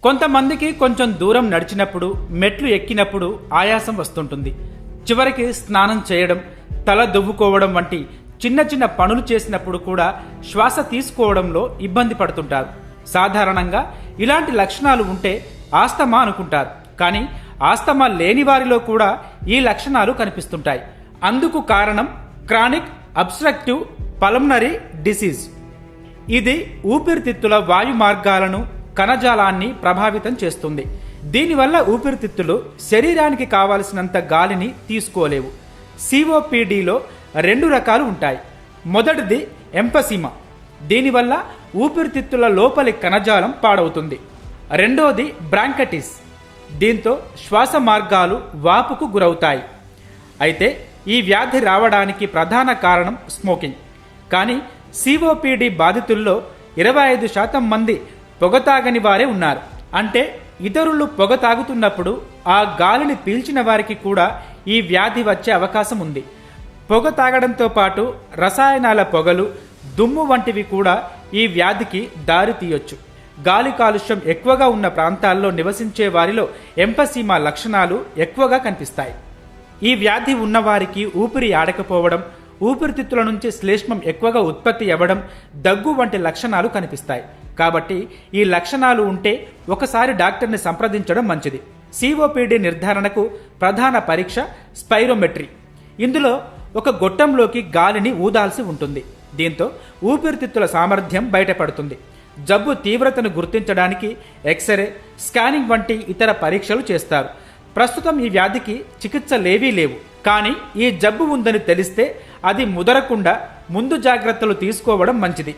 కొంతమందికి కొంచెం దూరం నడిచినప్పుడు, మెట్లు ఎక్కినప్పుడు ఆయాసం వస్తుంటుంది. చివరికి స్నానం చేయడం, తల దువ్వుకోవడం వంటి చిన్న చిన్న పనులు చేసినప్పుడు కూడా శ్వాస తీసుకోవడంలో ఇబ్బంది పడుతుంటారు. సాధారణంగా ఇలాంటి లక్షణాలు ఉంటే ఆస్తమా అనుకుంటారు. కానీ ఆస్తమా లేని వారిలో కూడా ఈ లక్షణాలు కనిపిస్తుంటాయి. అందుకు కారణం క్రానిక్ అబ్స్ట్రక్టివ్ పల్మనరీ డిసీజ్. ఇది ఊపిరితిత్తుల వాయు మార్గాలను, కణజాలాన్ని ప్రభావితం చేస్తుంది. దీనివల్ల ఊపిరితిత్తులు శరీరానికి కావలసినంత గాలిని తీసుకోలేవు. సిఓపిడిలో 2 రకాలు ఉంటాయి. మొదటిది ఎంఫసిమా. దీనివల్ల ఊపిరితిత్తుల లోపలి కణజాలం పాడవుతుంది. రెండోది బ్రాంకటిస్. దీంతో శ్వాస మార్గాలు వాపుకు గురవుతాయి. అయితే ఈ వ్యాధి రావడానికి ప్రధాన కారణం స్మోకింగ్. కానీ సిఓపిడి బాధితుల్లో 25% మంది పొగ తాగని వారే ఉన్నారు. అంటే ఇతరులు పొగ తాగుతున్నప్పుడు ఆ గాలిని పీల్చిన వారికి కూడా ఈ వ్యాధి వచ్చే అవకాశం ఉంది. పొగ తాగడంతో పాటు రసాయనాల పొగలు, దుమ్ము వంటివి కూడా ఈ వ్యాధికి దారి తీయొచ్చు. గాలి కాలుష్యం ఎక్కువగా ఉన్న ప్రాంతాల్లో నివసించే వారిలో ఎంఫసీమా లక్షణాలు ఎక్కువగా కనిపిస్తాయి. ఈ వ్యాధి ఉన్నవారికి ఊపిరి ఆడకపోవడం, ఊపిరితిత్తుల నుంచి శ్లేష్మం ఎక్కువగా ఉత్పత్తి అవ్వడం, దగ్గు వంటి లక్షణాలు కనిపిస్తాయి. కాబట్టి ఈ లక్షణాలు ఉంటే ఒకసారి డాక్టర్ని సంప్రదించడం మంచిది. సిఓపిడి నిర్ధారణకు ప్రధాన పరీక్ష స్పైరోమెట్రీ. ఇందులో ఒక గొట్టంలోకి గాలిని ఊదాల్సి ఉంటుంది. దీంతో ఊపిరితిత్తుల సామర్థ్యం బయటపడుతుంది. జబ్బు తీవ్రతను గుర్తించడానికి ఎక్స్రే, స్కానింగ్ వంటి ఇతర పరీక్షలు చేస్తారు. ప్రస్తుతం ఈ వ్యాధికి చికిత్సలేవీ లేవు. కానీ ఈ జబ్బు ఉందని తెలిస్తే అది ముదరకుండా ముందు జాగ్రత్తలు తీసుకోవడం మంచిది.